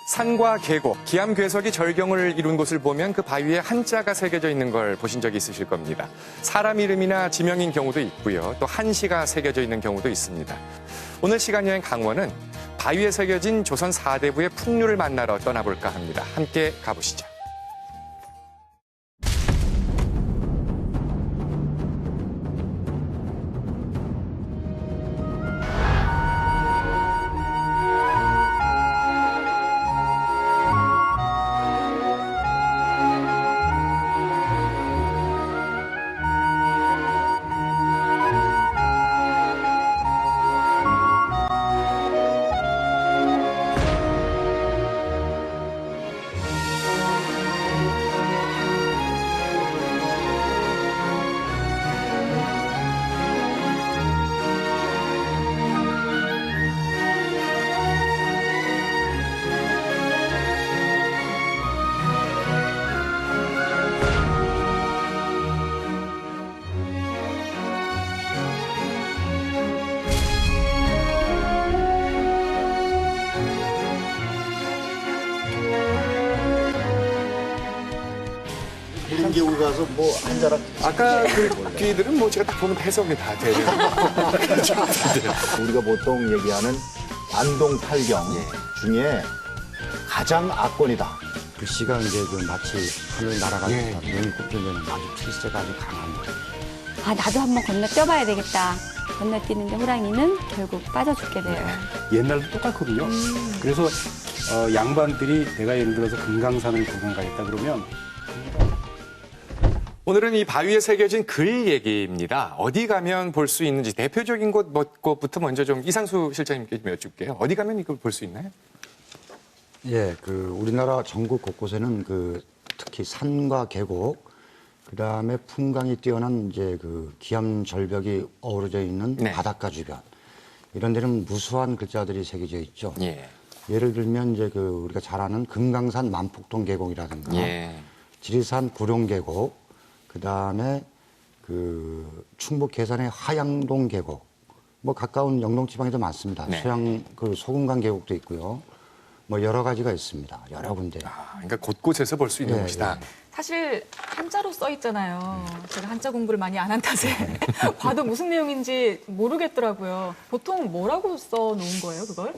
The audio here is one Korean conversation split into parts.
산과 계곡, 기암괴석이 절경을 이룬 곳을 보면 그 바위에 한자가 새겨져 있는 걸 보신 적이 있으실 겁니다. 사람 이름이나 지명인 경우도 있고요. 또 한시가 새겨져 있는 경우도 있습니다. 오늘 시간여행 강원은 바위에 새겨진 조선 4대부의 풍류를 만나러 떠나볼까 합니다. 함께 가보시죠. 계곡 가서 뭐 한 자락 아까 그 귀들은 뭐 제가 딱 보면 해석이 다 되는. 우리가 보통 얘기하는 안동 팔경 중에 가장 압권이다. 글씨가 이제 그 마치 하늘 날아가는 듯한 눈이 굽혀지는 아주 필세가 아주 강합니다. 아, 나도 한번 건너뛰어봐야 되겠다. 건너뛰는데 호랑이는 결국 빠져 죽게 돼요. 옛날도 똑같거든요. 그래서 양반들이 내가 예를 들어서 금강산을 구경 가겠다 그러면 오늘은 이 바위에 새겨진 글 얘기입니다. 어디 가면 볼 수 있는지 대표적인 곳부터 먼저 좀 이상수 실장님께 좀 여쭐게요. 어디 가면 이걸 볼 수 있나요? 예, 그 우리나라 전국 곳곳에는 그 특히 산과 계곡, 그 다음에 풍광이 뛰어난 이제 그 기암 절벽이 어우러져 있는 네. 바닷가 주변 이런 데는 무수한 글자들이 새겨져 있죠. 예. 예를 들면 이제 그 우리가 잘 아는 금강산 만폭동 계곡이라든가 예. 지리산 구룡 계곡, 그 다음에 그 충북 계산의 하양동 계곡, 뭐 가까운 영동 지방에도 많습니다. 네. 소양 그 소금강 계곡도 있고요. 뭐 여러 가지가 있습니다. 여러 군데. 그러니까 곳곳에서 볼 수 있는 네, 곳이다. 사실 한자로 써 있잖아요. 제가 한자 공부를 많이 안 한 탓에 봐도 무슨 내용인지 모르겠더라고요. 보통 뭐라고 써 놓은 거예요, 그걸?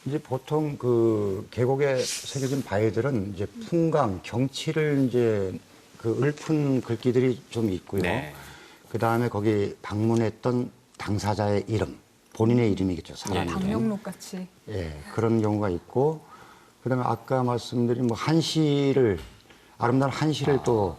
이제 보통 그 계곡에 새겨진 바위들은 이제 풍광, 경치를 이제 그 읊은 글귀들이 좀 있고요. 네. 그 다음에 거기 방문했던 당사자의 이름, 본인의 이름이겠죠. 사람 이름. 방명록 같이. 예, 그런 경우가 있고, 그 다음에 아까 말씀드린 뭐 한시를, 아름다운 한시를 또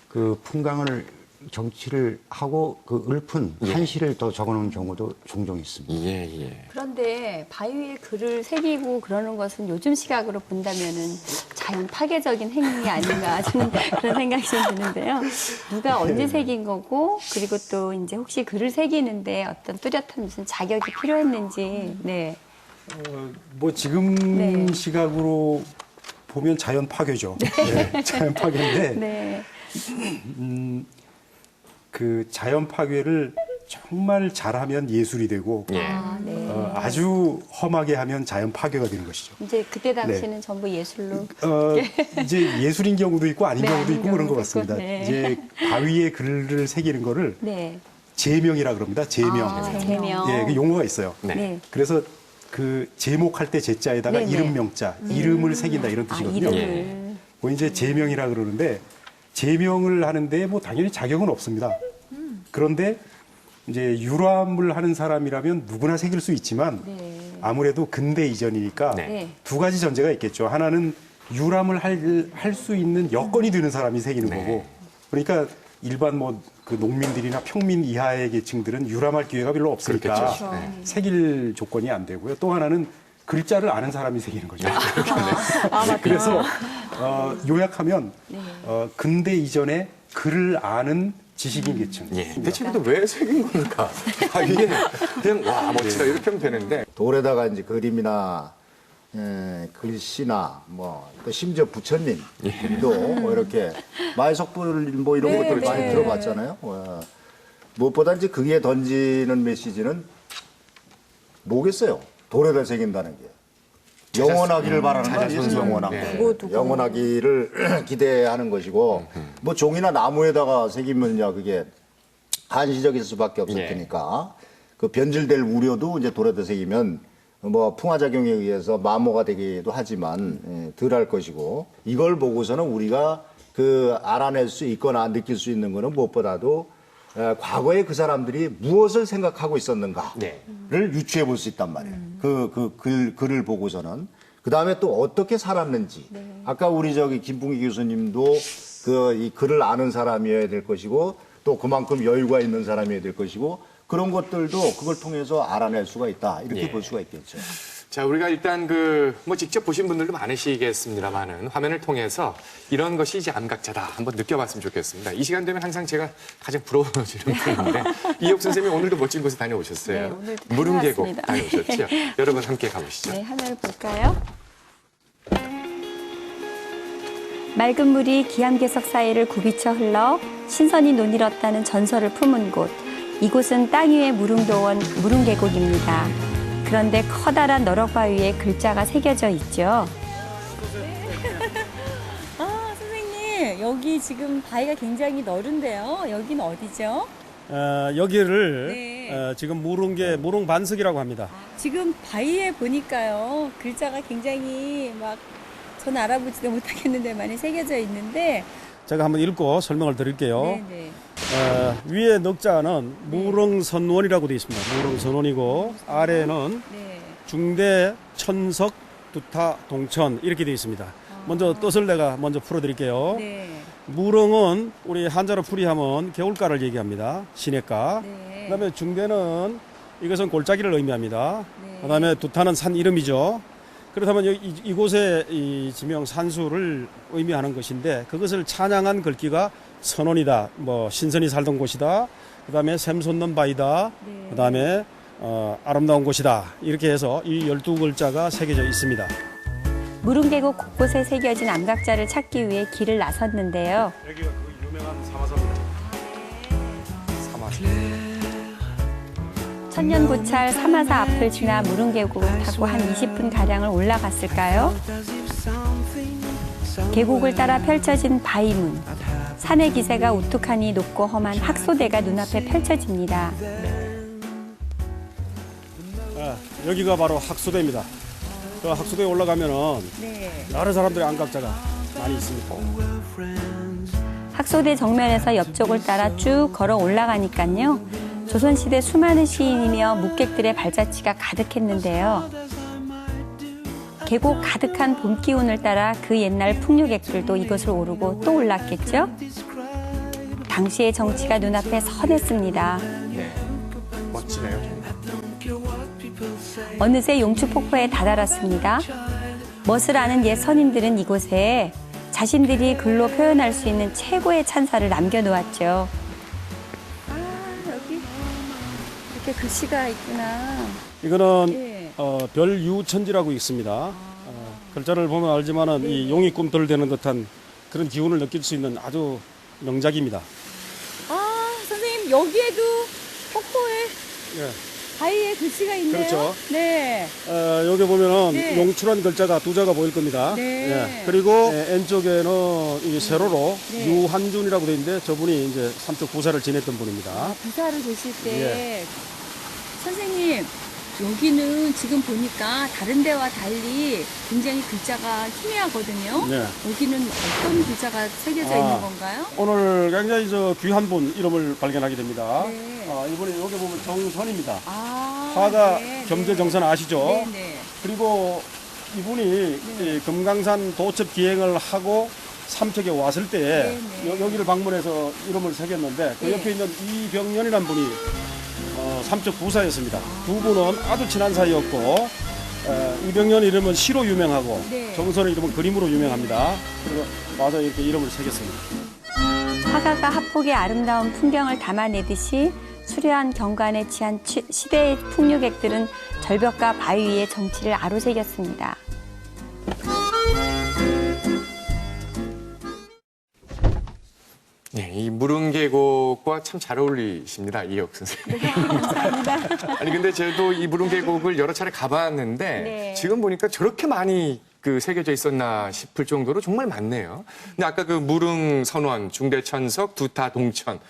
그 풍광을 정치를 하고 그 읊은 한시를 또 적어 놓은 경우도 종종 있습니다. 예, 예. 그런데 바위에 글을 새기고 그러는 것은 요즘 시각으로 본다면은 자연 파괴적인 행위 아닌가 저는 그런 생각이 좀 드는데요. 누가 언제 새긴 거고 그리고 또 이제 혹시 글을 새기는데 어떤 뚜렷한 무슨 자격이 필요했는지 네. 뭐 지금 네. 시각으로 보면 자연 파괴죠. 네, 자연 파괴인데 네. 그 자연 파괴를 정말 잘하면 예술이 되고 예. 아, 네. 아주 험하게 하면 자연 파괴가 되는 것이죠. 이제 그때 당시는 전부 예술로 이제 예술인 경우도 있고 아닌 네, 경우도 아닌 있고 그런 것 경우도 같습니다. 있고, 네. 이제 바위에 글을 새기는 거를 네. 제명이라 그럽니다. 제명. 아, 제명. 예, 그 용어가 있어요. 네. 네. 그래서 그 제목할 때 제자에다가 네네. 이름 명자, 이름을 새긴다 이런 아, 뜻이거든요. 이름을. 뭐 이제 제명이라 그러는데 제명을 하는데 뭐 당연히 자격은 없습니다. 그런데 이제 유람을 하는 사람이라면 누구나 새길 수 있지만 네. 아무래도 근대 이전이니까 네. 네. 두 가지 전제가 있겠죠. 하나는 유람을 할 수 있는 여건이 되는 사람이 새기는 네. 거고, 그러니까 일반 뭐 그 농민들이나 평민 이하의 계층들은 유람할 기회가 별로 없으니까 그렇겠죠. 네. 새길 조건이 안 되고요. 또 하나는 글자를 아는 사람이 새기는 거죠. 맞다. 그래서 요약하면 근대 이전에 글을 아는 지식인 계층. 예. 대체 근데 왜 새긴 걸까? 바위에 그냥 와 멋지다 이렇게 하면 되는데. 돌에다가 이제 그림이나 글씨나 뭐 또 심지어 부처님도 뭐 이렇게 마해석불 뭐 이런 것들 많이 들어봤잖아요. 무엇보다 이제 그게 던지는 메시지는 뭐겠어요? 돌에다 새긴다는 게 영원하기를 바라는 거 아니에요? 자자손손. 영원한 네. 거. 영원하기를 기대하는 것이고 뭐 종이나 나무에다가 새기면요 그게 한시적일 수밖에 없을 예. 테니까 그 변질될 우려도 이제 돌에다 새기면 뭐 풍화작용에 의해서 마모가 되기도 하지만 덜할 것이고 이걸 보고서는 우리가 그 알아낼 수 있거나 느낄 수 있는 거는 무엇보다도 과거에 그 사람들이 무엇을 생각하고 있었는가를 네. 유추해 볼 수 있단 말이에요. 글을 보고서는. 그 다음에 또 어떻게 살았는지. 아까 우리 저기 김풍기 교수님도 그 이 글을 아는 사람이어야 될 것이고 또 그만큼 여유가 있는 사람이어야 될 것이고 그런 것들도 그걸 통해서 알아낼 수가 있다. 이렇게 예. 볼 수가 있겠죠. 자, 우리가 일단 뭐 직접 보신 분들도 많으시겠습니다만은 화면을 통해서 이런 것이 이제 암각자다 한번 느껴봤으면 좋겠습니다. 이 시간 되면 항상 제가 가장 부러워지는 분인데 이혁 선생님이 오늘도 멋진 곳에 다녀오셨어요. 네, 오늘도 무릉계곡 다녀왔습니다. 다녀오셨죠? 여러분 함께 가보시죠. 네, 화면을 볼까요? 맑은 물이 기암괴석 사이를 굽이쳐 흘러 신선이 논일었다는 전설을 품은 곳. 이곳은 땅 위의 무릉도원 무릉계곡입니다. 그런데 커다란 너럭바위에 글자가 새겨져 있죠. 아, 선생님, 여기 지금 바위가 굉장히 넓은데요. 여기는 어디죠? 여기를 네. 지금 무릉반석이라고 합니다. 지금 바위에 보니까요. 글자가 굉장히 막 전 알아보지도 못하겠는데 많이 새겨져 있는데. 제가 한번 읽고 설명을 드릴게요. 네네. 위에 넉자는 무릉선원이라고 되어 있습니다. 무릉선원이고 아래는 네. 중대, 천석, 두타, 동천 이렇게 되어 있습니다. 먼저 뜻을 내가 먼저 풀어드릴게요. 네. 무릉은 우리 한자로 풀이하면 겨울가를 얘기합니다. 시냇가. 네. 그다음에 중대는 이것은 골짜기를 의미합니다. 네. 그다음에 두타는 산 이름이죠. 그렇다면 이곳의 이 지명 산수를 의미하는 것인데 그것을 찬양한 글귀가 선원이다, 뭐 신선이 살던 곳이다, 그다음에 샘솟는 바위다, 네. 그다음에 아름다운 곳이다 이렇게 해서 이 12글자가 새겨져 있습니다. 무릉계곡 곳곳에 새겨진 암각자를 찾기 위해 길을 나섰는데요. 여기가 그 유명한 사마사입니다. 천년고찰 사마사 앞을 지나 무릉계곡을 타고 한 20분가량을 올라갔을까요? 계곡을 따라 펼쳐진 바위문. 산의 기세가 우뚝하니 높고 험한 학소대가 눈앞에 펼쳐집니다. 여기가 바로 학소대입니다. 그 학소대에 올라가면은 네. 여러 사람들의 안각자가 많이 있습니다. 학소대 정면에서 옆쪽을 따라 쭉 걸어 올라가니까요. 조선시대 수많은 시인이며 묵객들의 발자취가 가득했는데요. 계곡 가득한 봄 기운을 따라 그 옛날 풍류객들도 이것을 오르고 또 올랐겠죠? 당시의 정치가 눈앞에 선했습니다. 네. 멋지네요. 어느새 용추폭포에 다다랐습니다. 멋을 아는 옛 선임들은 이곳에 자신들이 글로 표현할 수 있는 최고의 찬사를 남겨놓았죠. 아, 여기 이렇게 글씨가 있구나. 이거는 예. 별유천지라고 있습니다. 글자를 보면 알지만은 이 용이 꿈틀대는 듯한 그런 기운을 느낄 수 있는 아주 명작입니다. 아, 선생님 여기에도 폭포에 예. 바위에 글씨가 있네요. 그렇죠. 네. 여기 보면은 네. 용출한 글자가 두 자가 보일 겁니다. 네. 예. 그리고 N쪽에는 이 세로로 네. 유한준이라고 되어 있는데 저분이 이제 삼척 부사를 지냈던 분입니다. 아, 부사를 보실 때 예. 선생님 여기는 지금 보니까 다른 데와 달리 굉장히 글자가 희미하거든요. 네. 여기는 어떤 글자가 새겨져 있는 건가요? 오늘 굉장히 귀한 분 이름을 발견하게 됩니다. 네. 이분이 여기 보면 정선입니다. 아, 화가 네, 겸재정선 아시죠? 네, 네. 그리고 이분이 이 금강산 도첩 기행을 하고 삼척에 왔을 때 네, 네. 여기를 방문해서 이름을 새겼는데 그 네. 옆에 있는 이병년이라는 분이 삼척 부사였습니다. 두 분은 아주 친한 사이였고 이병년 이름은 시로 유명하고 네. 정선의 이름은 그림으로 유명합니다. 그래서 와서 이렇게 이름을 새겼습니다. 화가가 합폭의 아름다운 풍경을 담아내듯이 수려한 경관에 취한 시대의 풍류객들은 절벽과 바위 위에 정치를 아로새겼습니다. 네, 이 무릉계곡과 참 잘 어울리십니다, 이혁 선생님. 감사합니다. 아니 근데 저도 이 무릉계곡을 여러 차례 가봤는데 네. 지금 보니까 저렇게 많이 그 새겨져 있었나 싶을 정도로 정말 많네요. 근데 아까 그 무릉 선원, 중대천석, 두타 동천,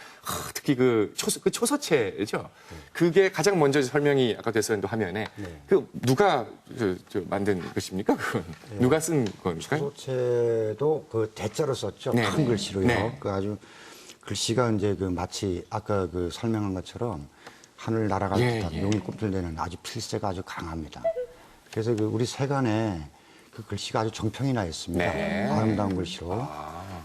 특히 그 초서체죠. 그게 가장 먼저 설명이 아까 됐었는데 화면에 그 누가 저 만든 것입니까? 그건 누가 쓴 겁니까? 소체도 그 대자로 썼죠. 네. 큰 글씨로요. 네. 그 아주 글씨가 이제 그 마치 아까 그 설명한 것처럼 하늘 날아갈 예, 듯한 예. 용이 꿈틀대는 아주 필새가 아주 강합니다. 그래서 그 우리 세간에 그 글씨가 아주 정평이 나 있습니다. 네. 아름다운 글씨로.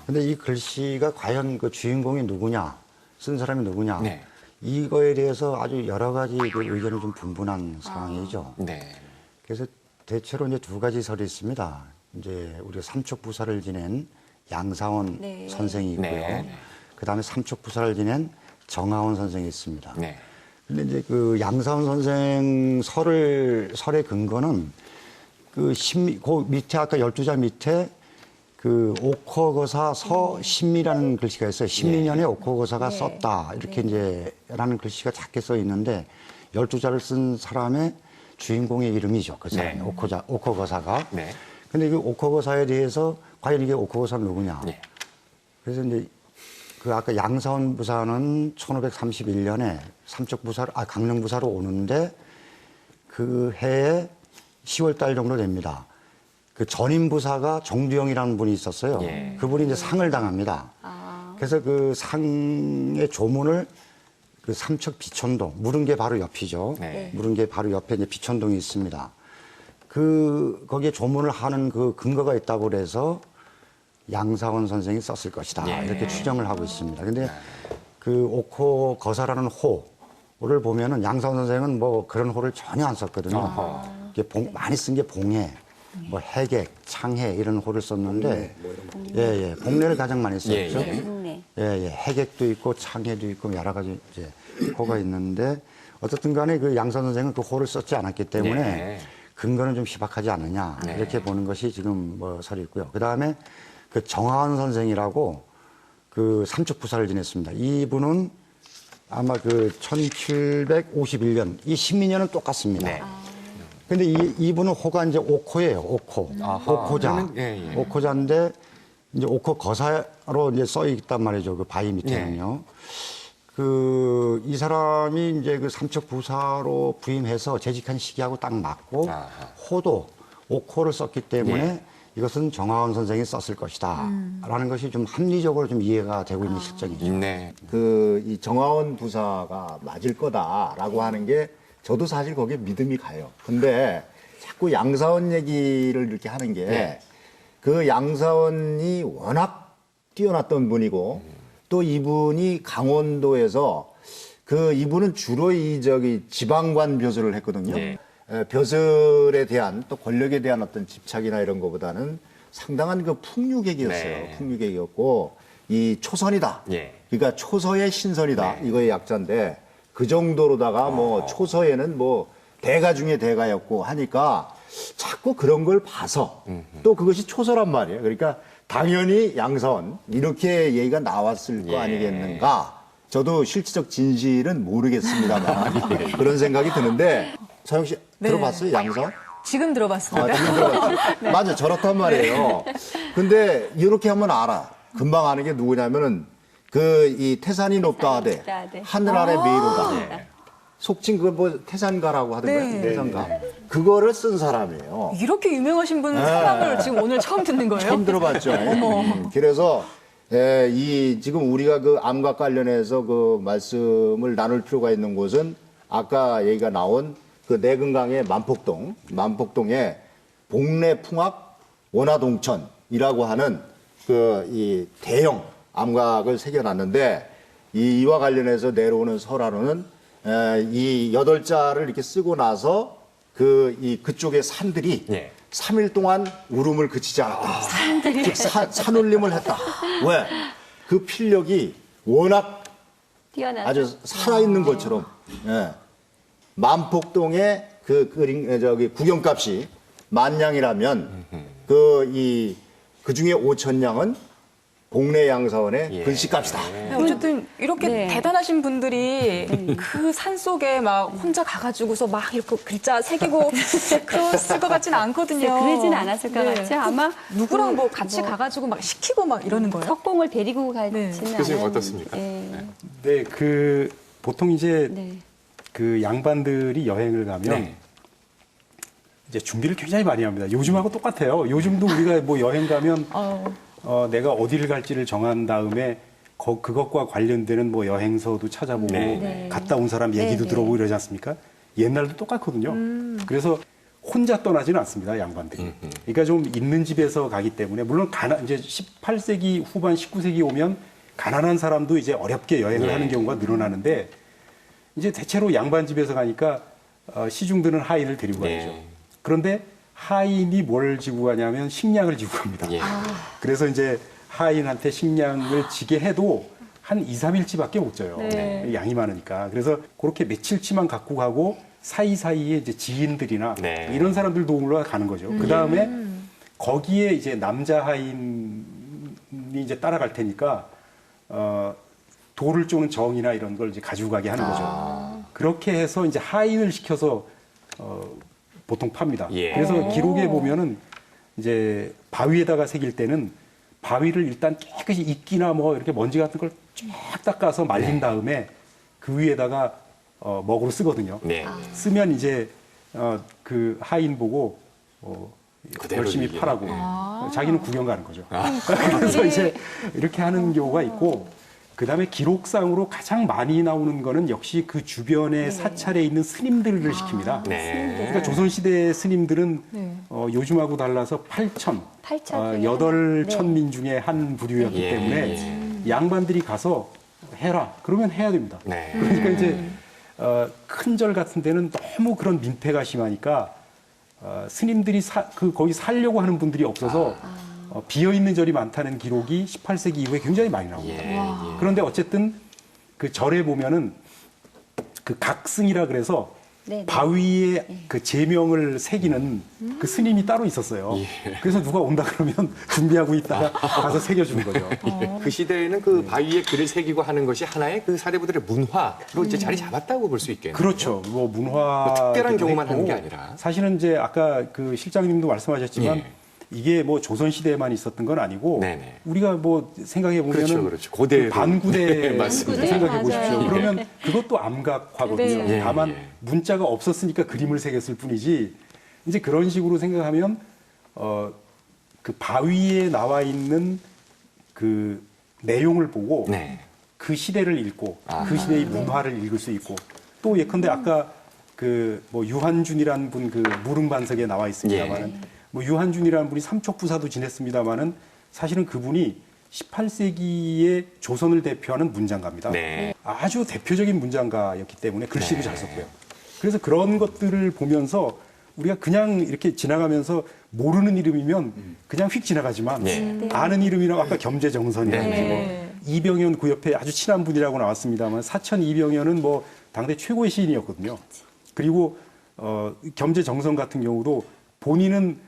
근데 이 글씨가 과연 그 주인공이 누구냐, 쓴 사람이 누구냐, 네. 이거에 대해서 아주 여러 가지 그 의견이 좀 분분한 상황이죠. 네. 그래서 대체로 이제 두 가지 설이 있습니다. 이제 우리가 삼척부사를 지낸 양사원 네. 선생이 있고요. 네. 그 다음에 삼척부사를 지낸 정하원 선생이 있습니다. 네. 근데 이제 그 양사원 선생 설의 근거는 그 밑에 아까 12자 밑에 그 옥허거사 서신미라는 글씨가 있어요. 신미년에 옥허거사가 네. 썼다. 이렇게 이제 라는 글씨가 작게 써 있는데 12자를 쓴 사람의 주인공의 이름이죠. 그 사람이 네. 옥허거사가. 네. 근데 그 옥허거사에 대해서 과연 이게 옥허거사는 누구냐. 네. 그래서 이제 그 아까 양사원 부사는 1531년에 강릉부사로 오는데 그 해에 10월 달 정도 됩니다. 그 전임 부사가 정두영이라는 분이 있었어요. 예. 그분이 이제 상을 당합니다. 그래서 그 상의 조문을 그 삼척 비천동, 무릉계 바로 옆이죠. 네. 무릉계 바로 옆에 이제 비천동이 있습니다. 거기에 조문을 하는 그 근거가 있다고 그래서 양사원 선생이 썼을 것이다. 예. 이렇게 추정을 하고 있습니다. 근데 그 옥호 거사라는 호를 보면은 양사원 선생은 뭐 그런 호를 전혀 안 썼거든요. 이게 많이 쓴 게 봉해, 뭐 해객, 창해 이런 호를 썼는데, 예, 봉래를 가장 많이 썼죠. 예, 예. 네. 예, 해객도 있고 창해도 있고 여러 가지 이제 호가 있는데 어쨌든 간에 그 양사원 선생은 그 호를 썼지 않았기 때문에 네. 근거는 좀 희박하지 않느냐 네. 이렇게 보는 것이 지금 뭐 설이 있고요. 그 다음에 그 정하원 선생이라고 그 삼척부사를 지냈습니다. 이분은 아마 그 1751년, 이 신민년은 똑같습니다. 네. 근데 이분은 호가 이제 옥호예요, 옥호. 아하. 옥호자. 그러면, 예, 예. 옥호자인데 이제 옥호 거사로 이제 써 있단 말이죠. 그 바위 밑에는요. 이 사람이 이제 그 삼척부사로 부임해서 재직한 시기하고 딱 맞고 아하. 호도 옥호를 썼기 때문에 예. 이것은 정하원 선생이 썼을 것이다. 라는 것이 좀 합리적으로 좀 이해가 되고 있는 실정이죠. 있네. 이 정하원 부사가 맞을 거다라고 하는 게 저도 사실 거기에 믿음이 가요. 근데 자꾸 양사원 얘기를 이렇게 하는 게 그 양사원이 워낙 뛰어났던 분이고 또 이분이 강원도에서 이분은 주로 지방관 벼슬을 했거든요. 네. 벼슬에 대한 또 권력에 대한 어떤 집착이나 이런 것보다는 상당한 그 풍류객이었어요. 네. 풍류객이었고 이 초선이다. 예. 그러니까 초서의 신선이다. 네. 이거의 약자인데 그 정도로다가 뭐 초서에는 뭐 대가 중에 대가였고 하니까 자꾸 그런 걸 봐서 또 그것이 초서란 말이에요. 그러니까 당연히 양사원 이렇게 얘기가 나왔을 거 예. 아니겠는가. 저도 실질적 진실은 모르겠습니다만 그런 생각이 드는데 서영 씨 들어봤어요? 양사원? 지금 들어봤습니다. 지금 들어봤지. 맞아, 저렇단 말이에요. 근데 이렇게 하면 알아. 금방 아는 게 누구냐면은 이 태산이 높다 하되 높다 하되. 하늘 아래 메이로다. 속칭 뭐 태산가라고 하던가요? 네. 태산가. 그거를 쓴 사람이에요. 이렇게 유명하신 분 사람을 지금 오늘 처음 듣는 거예요? 처음 들어봤죠. 그래서 지금 우리가 그 암과 관련해서 그 말씀을 나눌 필요가 있는 곳은 아까 얘기가 나온 그 내근강의 만폭동에 복례풍악 원화동천이라고 하는 이 대형 암각을 새겨놨는데 이와 관련해서 내려오는 설화로는 이 8자를 이렇게 쓰고 나서 그쪽의 산들이 예. 3일 동안 울음을 그치지 않았다. 즉 산울림을 했다. 왜? 그 필력이 워낙 뛰어나서. 아주 살아있는 것처럼. 예. 만폭동의 구경값이 10,000냥이라면 그 중에 5,000냥은 복내 양사원의 예. 글씨값이다. 어쨌든 이렇게 네. 대단하신 분들이 그 산속에 막 혼자 가가지고서 막 이렇게 글자 새기고 그랬을 것 같지는 않거든요. 그러진 않았을 것 같죠. 아마 누구랑 뭐 같이 가가지고 막 시키고 막 이러는 거예요? 석공을 데리고 가지는 교수님 않은- 어떻습니까? 네, 그 보통 이제 네. 그 양반들이 여행을 가면 네. 이제 준비를 굉장히 많이 합니다. 요즘하고 똑같아요. 요즘도 우리가 뭐 여행 가면 내가 어디를 갈지를 정한 다음에 그것과 관련되는 뭐 여행서도 찾아보고 네. 갔다 온 사람 얘기도 네. 들어보고 이러지 않습니까? 옛날도 똑같거든요. 그래서 혼자 떠나지는 않습니다, 양반들이. 그러니까 좀 있는 집에서 가기 때문에 물론 이제 18세기 후반 19세기 오면 가난한 사람도 이제 어렵게 여행을 네. 하는 경우가 늘어나는데 이제 대체로 양반 집에서 가니까 시중들은 하인을 데리고 네. 가야죠. 그런데 하인이 뭘 지고 가냐면 식량을 지고 갑니다. 예. 그래서 이제 하인한테 식량을 지게 해도 한 2, 3일치밖에 못 져요. 네. 양이 많으니까. 그래서 그렇게 며칠치만 갖고 가고 사이사이에 이제 지인들이나 네. 이런 사람들 도움으로 가는 거죠. 그 다음에 거기에 이제 남자 하인이 이제 따라갈 테니까 돌을 쪼는 정이나 이런 걸 이제 가지고 가게 하는 거죠. 그렇게 해서 이제 하인을 시켜서 보통 팝니다. 예. 그래서 기록에 보면은 이제 바위에다가 새길 때는 바위를 일단 깨끗이 이끼나 뭐 이렇게 먼지 같은 걸 쫙 닦아서 말린 다음에 그 위에다가 먹으로 쓰거든요. 네. 쓰면 이제 그 하인 보고 그대로 열심히 이게. 파라고 자기는 구경 가는 거죠. 그래서 이제 이렇게 하는 경우가 있고 그다음에 기록상으로 가장 많이 나오는 거는 역시 그 주변의 사찰에 있는 스님들을 시킵니다. 네. 그러니까 조선시대 스님들은 네. 요즘하고 달라서 8천, 8,000 8천민 중에 한 부류였기 예. 때문에 양반들이 가서 해라. 그러면 해야 됩니다. 네. 그러니까 이제 큰 절 같은 데는 너무 그런 민폐가 심하니까 스님들이 거기 살려고 하는 분들이 없어서 비어 있는 절이 많다는 기록이 18세기 이후에 굉장히 많이 나옵니다. 예. 그런데 어쨌든 그 절에 보면은 그 각승이라 그래서 네, 네. 바위에 그 제명을 새기는 그 스님이 따로 있었어요. 그래서 누가 온다 그러면 준비하고 있다가 가서 새겨주는 거죠. 그 시대에는 그 바위에 글을 새기고 하는 것이 하나의 그 사대부들의 문화로 이제 자리 잡았다고 볼 수 있겠네요. 그렇죠. 뭐 문화 뭐 특별한 경우만 하는 게 아니라. 사실은 이제 아까 그 실장님도 말씀하셨지만 예. 이게 뭐 조선 시대에만 있었던 건 아니고 네네. 우리가 뭐 생각해 보면은 그렇죠, 그렇죠. 고대에도. 반구대 맞습니다. 생각해 보십시오. 맞아요. 그러면 그것도 암각화거든요. 네. 다만 예. 문자가 없었으니까 그림을 새겼을 뿐이지 이제 그런 식으로 생각하면 그 바위에 나와 있는 그 내용을 보고 네. 그 시대를 읽고 아. 그 시대의 문화를 읽을 수 있고 또 예컨대 아까 그 뭐 유한준이라는 분 그 무릉반석에 나와 있습니다만은 뭐 유한준이라는 분이 삼척부사도 지냈습니다만은 사실은 그분이 18세기의 조선을 대표하는 문장가입니다. 네. 아주 대표적인 문장가였기 때문에 글씨도 잘 썼고요. 그래서 그런 것들을 보면서 우리가 그냥 이렇게 지나가면서 모르는 이름이면 그냥 휙 지나가지만 아는 이름이라고 아까 겸재정선이라든지 네. 뭐 이병현 그 옆에 아주 친한 분이라고 나왔습니다만 사천 이병현은 뭐 당대 최고의 시인이었거든요. 그리고 겸재정선 같은 경우도 본인은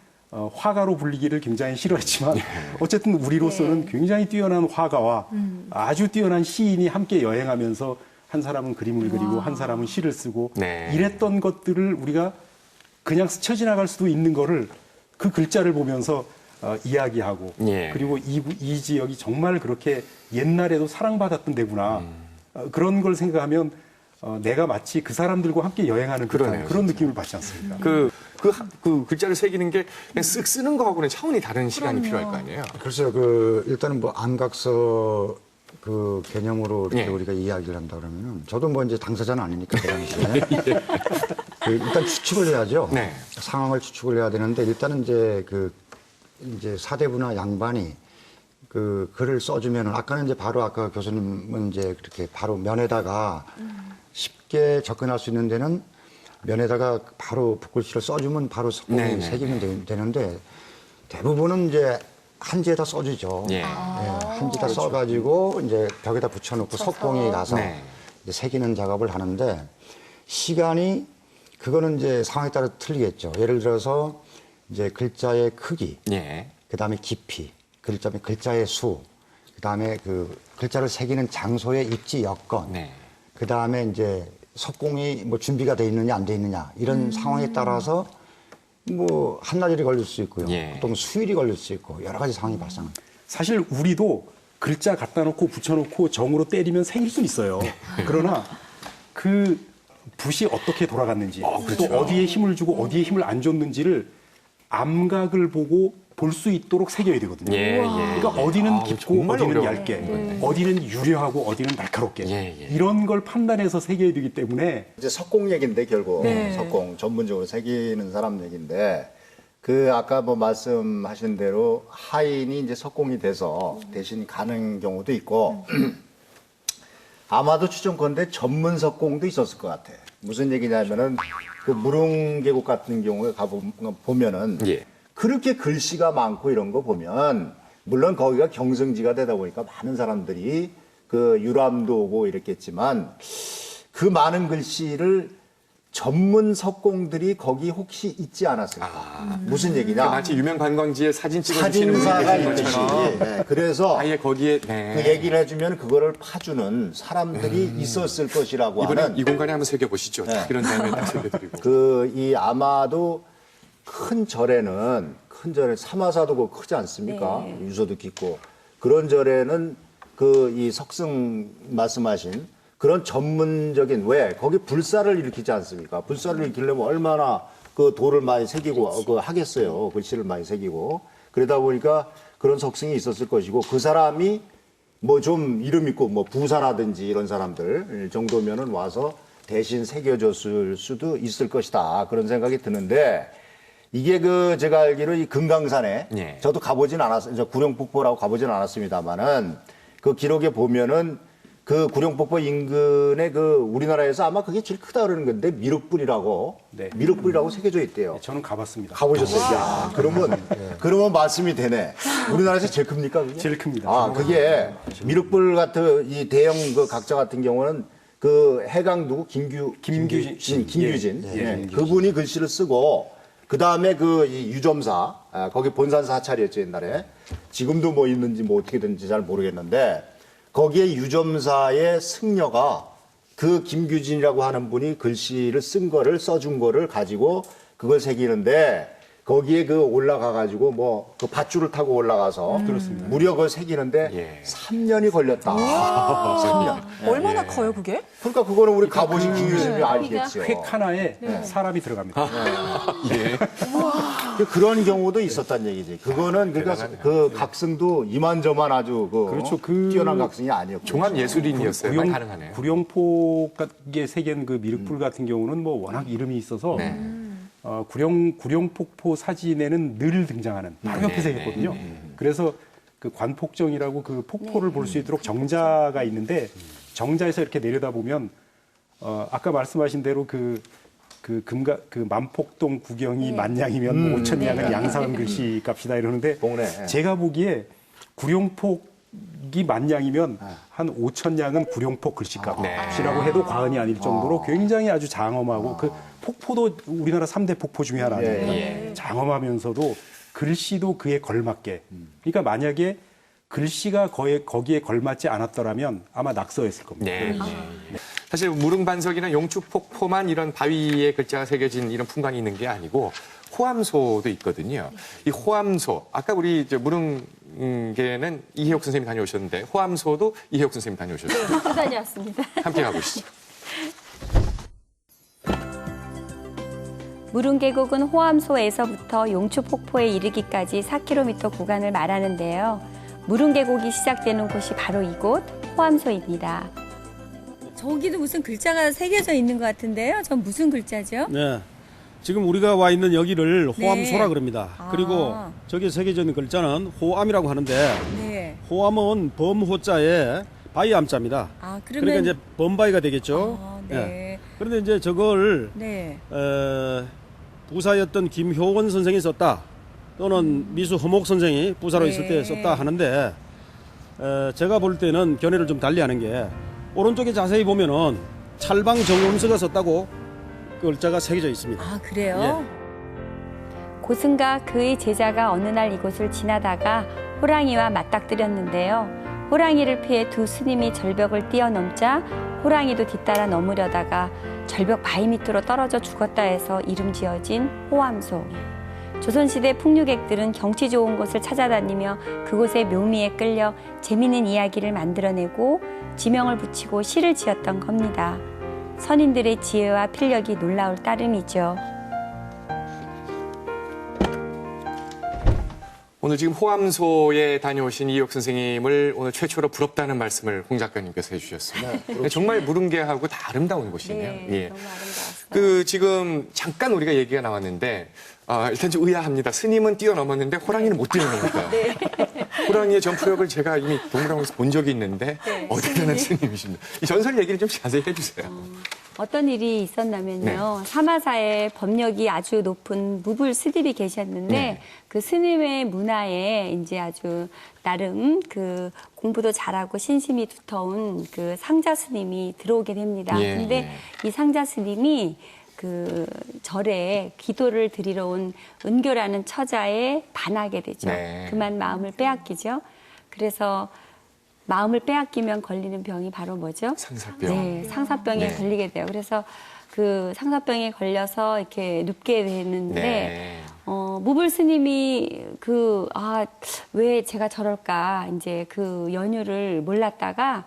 화가로 불리기를 굉장히 싫어했지만 어쨌든 우리로서는 굉장히 뛰어난 화가와 아주 뛰어난 시인이 함께 여행하면서 한 사람은 그림을 그리고 한 사람은 시를 쓰고 네. 이랬던 것들을 우리가 그냥 스쳐 지나갈 수도 있는 거를 그 글자를 보면서 이야기하고 예. 그리고 이 지역이 정말 그렇게 옛날에도 사랑받았던 데구나 그런 걸 생각하면 내가 마치 그 사람들과 함께 여행하는 듯한 그러네요, 그런 느낌을 받지 않습니까? 그 글자를 새기는 게 그냥 쓱 쓰는 거하고는 차원이 다른 시간이 필요할 거 아니에요. 글쎄요, 일단은 뭐 안각서 그 개념으로 이렇게 예. 우리가 이야기를 한다 그러면은 저도 뭐 이제 당사자는 아니니까 그 당시에 일단 추측을 해야죠. 네. 상황을 추측을 해야 되는데 일단은 이제 사대부나 양반이 그 글을 써주면은 아까는 이제 바로 아까 교수님은 이제 그렇게 바로 면에다가 쉽게 접근할 수 있는 데는 면에다가 바로 붓글씨를 써주면 바로 네네. 석공이 새기면 되는데 대부분은 이제 한지에다 써주죠. 예. 한지에다 써가지고 이제 벽에다 붙여놓고 석공이 가서 네. 이제 새기는 작업을 하는데 시간이 그거는 이제 상황에 따라 틀리겠죠. 예를 들어서 이제 글자의 크기, 예. 그다음에 깊이, 글자의 수, 그다음에 그 글자를 새기는 장소의 입지 여건, 네. 그다음에 이제 석공이 뭐 준비가 돼 있느냐 안 돼 있느냐 이런 상황에 따라서 뭐 한나절이 걸릴 수 있고요. 예. 또 수일이 걸릴 수 있고 여러 가지 상황이 발생합니다. 사실 우리도 글자 갖다 놓고 붙여놓고 정으로 때리면 생길 수는 있어요. 그러나 그 붓이 어떻게 돌아갔는지 또 어디에 힘을 주고 어디에 힘을 안 줬는지를 암각을 보고 볼 수 있도록 새겨야 되거든요. 예, 예. 그러니까 어디는 깊고 정말 어디는 어려워요. 얇게, 어디는 유려하고 어디는 날카롭게 예, 예. 이런 걸 판단해서 새겨야 되기 때문에 이제 석공 얘기인데 결국 네. 석공 전문적으로 새기는 사람 얘기인데 그 아까 뭐 말씀하신 대로 하인이 이제 석공이 돼서 대신 가는 경우도 있고 아마도 추정컨대 전문 석공도 있었을 것 같아. 무슨 얘기냐면은 그 무릉계곡 같은 경우에 가보면은 예. 그렇게 글씨가 많고 이런 거 보면 물론 거기가 경성지가 되다 보니까 많은 사람들이 그 유람도 오고 이랬겠지만 그 많은 글씨를 전문 석공들이 거기 혹시 있지 않았을까? 무슨 얘기냐? 마치 유명 관광지에 사진 찍어주시는 분이 사진사가 계신 있듯이 것처럼 네, 그래서 아예 거기에 네. 그 얘기를 해주면 그거를 파주는 사람들이 있었을 것이라고 이번에 하는 이 공간에 한번 새겨보시죠. 네. 그런 다음에 딱 새겨드리고. 이 아마도 큰 절에는 사마사도 그 크지 않습니까? 네. 유서도 깊고 그런 절에는 그 이 석승 말씀하신 그런 전문적인 왜 거기 불사를 일으키지 않습니까? 불사를 일으키려면 얼마나 그 돌을 많이 새기고 그 하겠어요. 글씨를 많이 새기고 그러다 보니까 그런 석승이 있었을 것이고 그 사람이 뭐 좀 이름 있고 뭐 부사라든지 이런 사람들 정도면은 와서 대신 새겨줬을 수도 있을 것이다 그런 생각이 드는데 이게 그 제가 알기로 이 금강산에 예. 저도 가보진 않았어요. 저 구룡폭포라고 가보진 않았습니다만은 그 기록에 보면은 그 구룡폭포 인근에 그 우리나라에서 아마 그게 제일 크다 그러는 건데 미륵불이라고 네. 미륵불이라고 새겨져 있대요. 저는 가봤습니다. 가보셨어요? 야, 그러면 말씀이 되네. 우리나라에서 제일 큽니까 그게? 제일 큽니다. 아 그게 미륵불 같은 이 대형 그 각자 같은 경우는 그 해강 누구 김규진 예, 그분이 글씨를 쓰고 그 다음에 그 이 유점사 거기 본산 사찰이었죠 옛날에 지금도 뭐 있는지 뭐 어떻게 되는지 잘 모르겠는데 거기에 유점사의 승려가 그 김규진이라고 하는 분이 글씨를 써준 거를 가지고 그걸 새기는데 거기에 그 올라가가지고 뭐 그 밧줄을 타고 올라가서 그렇습니다. 무려 그걸 새기는데 예. 3년이 걸렸다. 3년. 얼마나 커요, 그게? 그러니까 그거는 우리 가보신 김규진이 알겠죠. 획 하나에 사람이 들어갑니다. 그런 경우도 있었단 얘기지. 그거는 그러니까 그 각성도 이만저만 아주 그렇죠. 뛰어난 각성이 아니었고. 종합 예술인이었어요. 말 가능하네요. 구룡폭에 새긴 그 미륵불 같은 경우는 뭐 워낙 이름이 있어서 구룡폭포 사진에는 늘 등장하는 바로 옆에 새겼거든요. 그래서 그 관폭정이라고 그 폭포를 볼 수 있도록 정자가 있는데 정자에서 이렇게 내려다보면 아까 말씀하신 대로 그 만폭동 구경이 만냥이면 뭐 5천 냥은 양사은 글씨 값이다 이러는데 동네. 제가 보기에 구룡폭이 만냥이면 한 5천 냥은 구룡폭 글씨값이라고 해도 과언이 아닐 정도로 굉장히 아주 장엄하고 그 폭포도 우리나라 3대 폭포 중에 하나인데 장엄하면서도 글씨도 그에 걸맞게 그러니까 만약에 글씨가 거기에 걸맞지 않았더라면 아마 낙서했을 겁니다. 네. 사실 무릉반석이나 용축폭포만 이런 바위에 글자가 새겨진 이런 풍광이 있는 게 아니고 호암소도 있거든요. 이 호암소, 아까 우리 무릉계는 이혜옥 선생님 다녀오셨는데 호암소도 이혜옥 선생님 다녀오셨어요. 또 다녀왔습니다. 함께 가보시죠. 무릉계곡은 호암소에서부터 용추폭포에 이르기까지 4km 구간을 말하는데요. 무릉계곡이 시작되는 곳이 바로 이곳 호암소입니다. 저기도 무슨 글자가 새겨져 있는 것 같은데요. 전 무슨 글자죠? 네. 지금 우리가 와 있는 여기를 호암소라 네. 그럽니다. 아. 그리고 저기 새겨져 있는 글자는 호암이라고 하는데 네. 호암은 범호자에 바위암자입니다. 아, 그러니까 이제 범바위가 되겠죠. 아, 네. 그런데 이제 저걸 네. 부사였던 김효원 선생이 썼다. 또는 미수 허목 선생이 부사로 있을 때 썼다 하는데 제가 볼 때는 견해를 좀 달리하는 게 오른쪽에 자세히 보면은 찰방 정음서가 썼다고 그 글자가 새겨져 있습니다. 아, 그래요? 고승과 그의 제자가 어느 날 이곳을 지나다가 호랑이와 맞닥뜨렸는데요. 호랑이를 피해 두 스님이 절벽을 뛰어넘자 호랑이도 뒤따라 넘으려다가 절벽 바위 밑으로 떨어져 죽었다 해서 이름 지어진 호암소. 조선시대 풍류객들은 경치 좋은 곳을 찾아다니며 그곳의 묘미에 끌려 재미있는 이야기를 만들어내고 지명을 붙이고 시를 지었던 겁니다. 선인들의 지혜와 필력이 놀라울 따름이죠. 오늘 지금 호암소에 다녀오신 이옥 선생님을 오늘 최초로 부럽다는 말씀을 홍 작가님께서 해주셨습니다. 정말 무릉개하고 다 아름다운 곳이네요. 예. 너무 아름다웠어요. 그 지금 잠깐 우리가 얘기가 나왔는데 일단 좀 의아합니다. 스님은 뛰어넘었는데 호랑이는 못 뛰어넘었다. 호랑이의 점프력을 제가 이미 동물원에서 본 적이 있는데 대단한 스님이십니다. 이 전설 얘기를 좀 자세히 해주세요. 어떤 일이 있었냐면요. 사마사에 법력이 아주 높은 무불 스님이 계셨는데 네. 그 스님의 문화에 이제 아주 나름 그 공부도 잘하고 신심이 두터운 그 상자 스님이 들어오게 됩니다. 예, 근데 이 상자 스님이 그 절에 기도를 드리러 온 은교라는 처자에 반하게 되죠. 네. 그만 마음을 빼앗기죠. 그래서 마음을 빼앗기면 걸리는 병이 바로 뭐죠? 상사병. 네, 상사병에 네. 걸리게 돼요. 그래서 그 상사병에 걸려서 이렇게 눕게 되는데, 네. 무불 스님이 왜 제가 저럴까, 이제 그 연유를 몰랐다가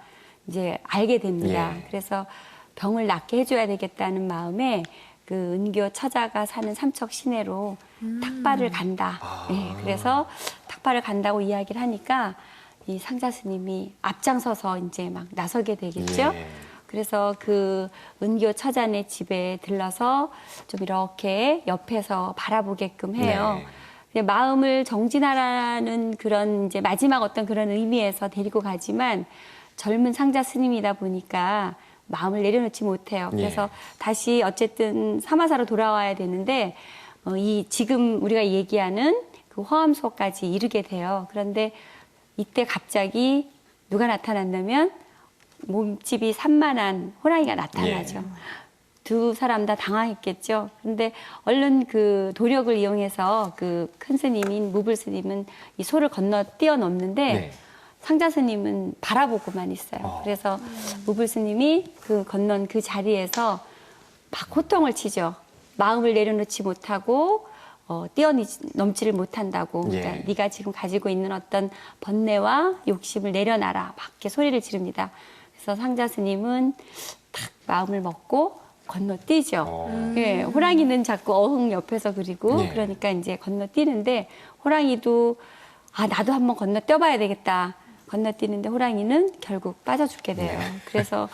이제 알게 됩니다. 예. 그래서 병을 낫게 해줘야 되겠다는 마음에 그 은교 처자가 사는 삼척 시내로 탁발을 간다. 네, 그래서 탁발을 간다고 이야기를 하니까 이 상자 스님이 앞장서서 이제 막 나서게 되겠죠. 예. 그래서 그 은교 처자네 집에 들러서 좀 이렇게 옆에서 바라보게끔 해요. 네. 근데 마음을 정진하라는 그런 이제 마지막 어떤 그런 의미에서 데리고 가지만 젊은 상자 스님이다 보니까 마음을 내려놓지 못해요. 그래서 예. 다시 어쨌든 사마사로 돌아와야 되는데 이 지금 우리가 얘기하는 그 호암소까지 이르게 돼요. 그런데 이때 갑자기 누가 나타났냐면 몸집이 산만한 호랑이가 나타나죠. 예. 두 사람 다 당황했겠죠. 근데 얼른 그 도력을 이용해서 그 큰 스님인 무불 스님은 이 소를 건너 뛰어넘는데 네. 상자 스님은 바라보고만 있어요. 그래서 무불 스님이 그 건넌 그 자리에서 막 호통을 치죠. 마음을 내려놓지 못하고 뛰어넘지를 못한다고. 예. 그러니까 네가 지금 가지고 있는 어떤 번뇌와 욕심을 내려놔라. 막 이렇게 소리를 지릅니다. 그래서 상자 스님은 탁 마음을 먹고 건너뛰죠. 예, 호랑이는 자꾸 어흥 옆에서 그리고 예. 그러니까 이제 건너뛰는데 호랑이도 나도 한번 건너뛰어봐야 되겠다. 건너뛰는데 호랑이는 결국 빠져 죽게 돼요. 그래서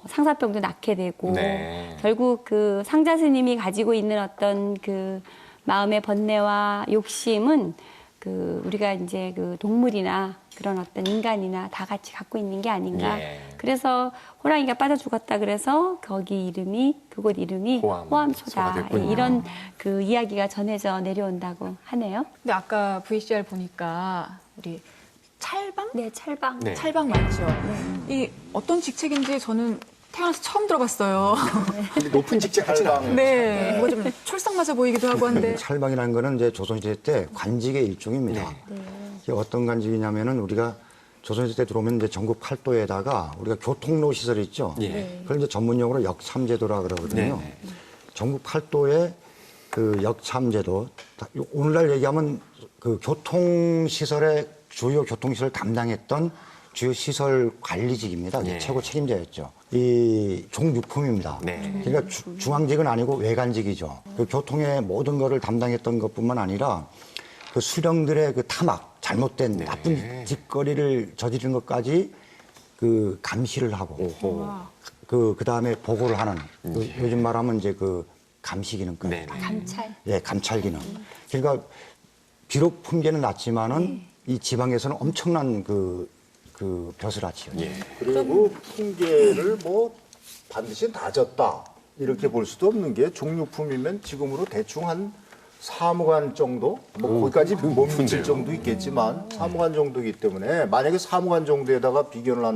상사병도 낫게 되고 네. 결국 그 상자 스님이 가지고 있는 어떤 그 마음의 번뇌와 욕심은 그 우리가 이제 그 동물이나 그런 어떤 인간이나 다 같이 갖고 있는 게 아닌가. 예. 그래서 호랑이가 빠져 죽었다 그래서 거기 이름이 그곳 이름이 호암소가 호암소다. 됐군요. 이런 그 이야기가 전해져 내려온다고 하네요. 근데 아까 VCR 보니까 우리 찰방? 네, 찰방. 네. 찰방 맞죠? 이 어떤 직책인지 저는 태어나서 처음 들어봤어요. 근데 높은 직책 같지는 않아요. 네, 뭔가 좀 촐싹맞아 보이기도 하고 한데. 찰방이라는 거는 이제 조선시대 때 관직의 일종입니다. 이게 어떤 관직이냐면은 우리가 조선시대 들어오면 이제 전국 팔도에다가 우리가 교통로 시설 있죠. 예. 그걸 이제 전문용어로 역참제도라 그러거든요. 네. 전국 팔도에 그 역참제도, 오늘날 얘기하면 그 교통시설의 주요 교통시설 담당했던 주요 시설 관리직입니다. 네. 최고 책임자였죠. 이 종육품입니다. 네. 그러니까 중앙직은 아니고 외관직이죠. 그 교통의 모든 것을 담당했던 것뿐만 아니라 그 수령들의 그 타막, 잘못된 네. 나쁜 짓거리를 저지른 것까지 그 감시를 하고 그 다음에 보고를 하는 요즘 말하면 이제 그 감시 기능까지. 네. 감찰. 예, 감찰 기능. 그러니까 비록 품계는 낮지만은 이 지방에서는 엄청난 그 벼슬아치요. 예. 그리고 풍계를 뭐 반드시 낮았다 이렇게 볼 수도 없는 게 종류품이면 지금으로 대충 한 사무관 정도 뭐 거기까지 못 미칠 정도 있겠지만 사무관 정도이기 때문에 만약에 사무관 정도에다가 비견을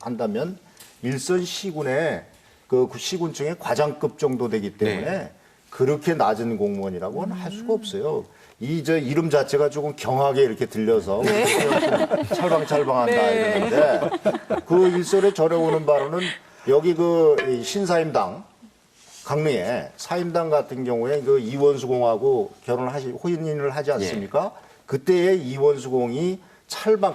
한다면 일선 시군의 그 시군층의 과장급 정도 되기 때문에 네. 그렇게 낮은 공무원이라고는 할 수가 없어요. 이 저 이름 자체가 조금 경하게 이렇게 들려서 찰방찰방한다 네. 이러는데 그 일설에 전해오는 바로는 여기 그 신사임당 강릉에 사임당 같은 경우에 그 이원수공하고 혼인을 하지 않습니까? 그때의 이원수공이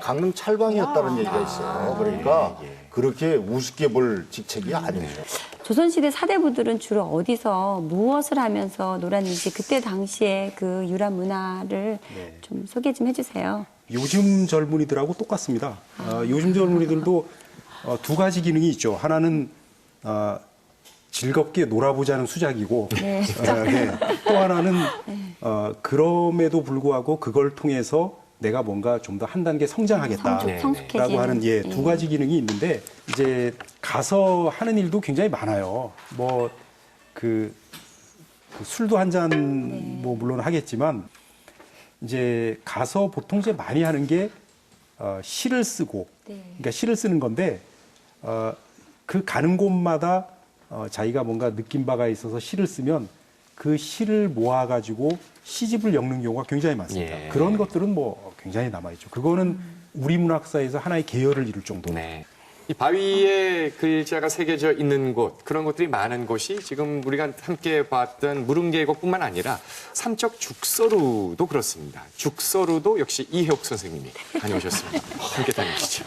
강릉 찰방이었다는 얘기가 있어요. 그러니까 그렇게 우습게 볼 직책이 아니죠. 조선시대 사대부들은 주로 어디서 무엇을 하면서 놀았는지 그때 당시에 그 유람 문화를 좀 소개 좀 해주세요. 요즘 젊은이들하고 똑같습니다. 요즘 젊은이들도 두 가지 기능이 있죠. 하나는 즐겁게 놀아보자는 수작이고 네. 또 하나는 그럼에도 불구하고 그걸 통해서 내가 뭔가 좀 더 한 단계 성장하겠다라고 성숙해지는. 하는 두 가지 기능이 있는데 이제 가서 하는 일도 굉장히 많아요. 뭐 그 술도 한 잔 뭐 물론 하겠지만 이제 가서 보통 이제 많이 하는 게 시를 쓰고 그러니까 시를 쓰는 건데 그 가는 곳마다 자기가 뭔가 느낀 바가 있어서 시를 쓰면 그 시를 모아가지고 시집을 엮는 경우가 굉장히 많습니다. 예. 그런 것들은 뭐 굉장히 남아있죠. 그거는 우리 문학사에서 하나의 계열을 이룰 정도로. 네. 이 바위에 글자가 새겨져 있는 곳, 그런 곳들이 많은 곳이 지금 우리가 함께 봤던 무릉계곡뿐만 아니라 삼척 죽서루도 그렇습니다. 죽서루도 역시 이혜옥 선생님이 다녀오셨습니다. 함께 다녀오시죠.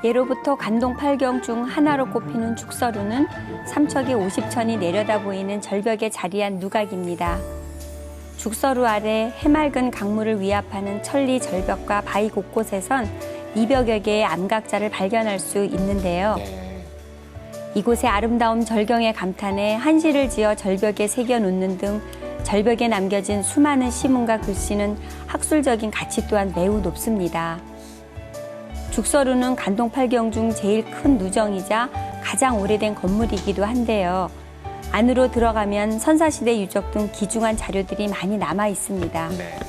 예로부터 간동 8경 중 하나로 꼽히는 죽서루는 삼척의 50천이 내려다 보이는 절벽에 자리한 누각입니다. 죽서루 아래 해맑은 강물을 위압하는 천리 절벽과 바위 곳곳에선 200여 개의 암각자를 발견할 수 있는데요. 이곳의 아름다운 절경에 감탄해 한시를 지어 절벽에 새겨놓는 등 절벽에 남겨진 수많은 시문과 글씨는 학술적인 가치 또한 매우 높습니다. 죽서루는 간동 8경 중 제일 큰 누정이자 가장 오래된 건물이기도 한데요. 안으로 들어가면 선사시대 유적 등 귀중한 자료들이 많이 남아 있습니다. 네.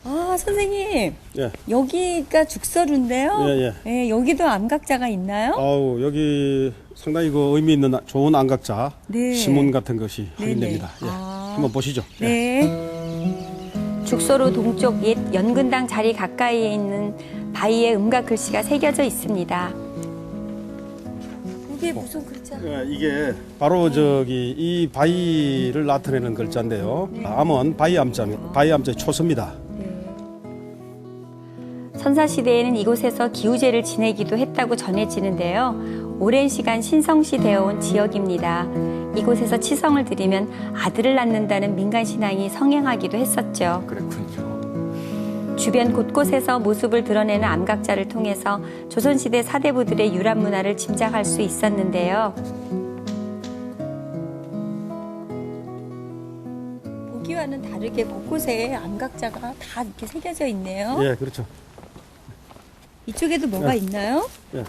아, 선생님. 예. 여기가 죽서루인데요. 예, 예, 여기도 암각자가 있나요? 아우 여기 상당히 그 의미 있는 좋은 안각자 네. 시문 같은 것이 확인됩니다. 예. 아. 한번 보시죠. 예. 네. 죽서루 동쪽 옛 연근당 자리 가까이에 있는 바위에 음각 글씨가 새겨져 있습니다. 이게 무슨 글자예요? 예, 이게 바로 저기 이 바위를 나타내는 글자인데요. 암은 바위 암자의 초서입니다. 선사시대에는 이곳에서 기우제를 지내기도 했다고 전해지는데요. 오랜 시간 신성시되어 온 지역입니다. 이곳에서 치성을 드리면 아들을 낳는다는 민간신앙이 성행하기도 했었죠. 그랬군요. 주변 곳곳에서 모습을 드러내는 암각자를 통해서 조선시대 사대부들의 유람 문화를 짐작할 수 있었는데요. 보기와는 다르게 곳곳에 암각자가 다 이렇게 새겨져 있네요. 예, 그렇죠. 이쪽에도 뭐가 있나요? 예.